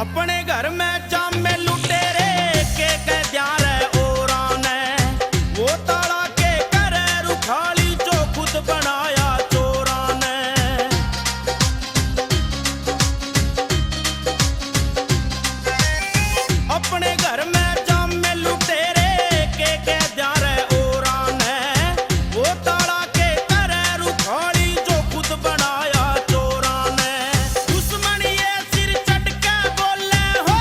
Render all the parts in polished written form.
अपने घर में जामे लुटेरे के कैद्या रे ओरा ने वो ताला के करे रुखाली जो खुद बनाया चोरा ने। अपने घर में जामे लुटेरे के कैद्या रे ओरा ने वो ताला के करे रुखाली जो खुद बनाया चोरा ने। दुश्मन ये सिर चढ़ के बोले हो,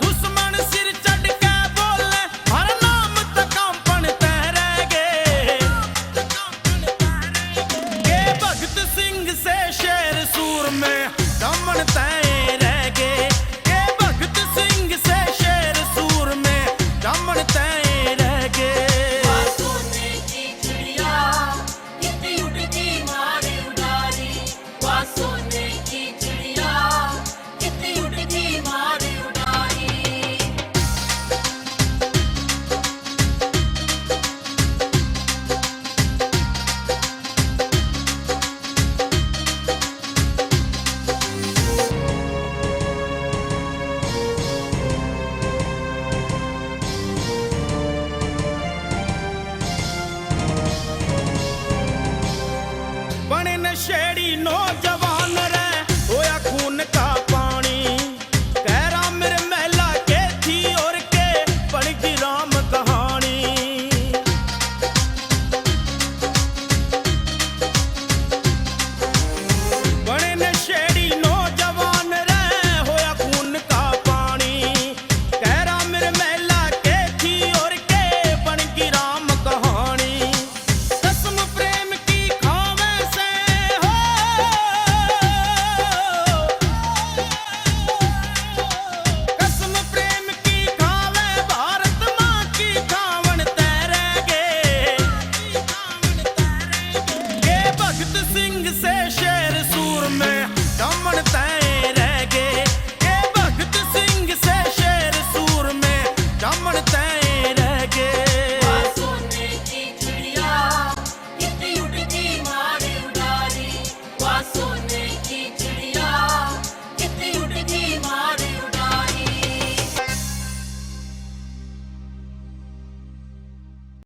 दुश्मन सिर चढ़ के बोले हर नाम तकांपन तहरेगे के भगत सिंह से शेर सूर में दमन तय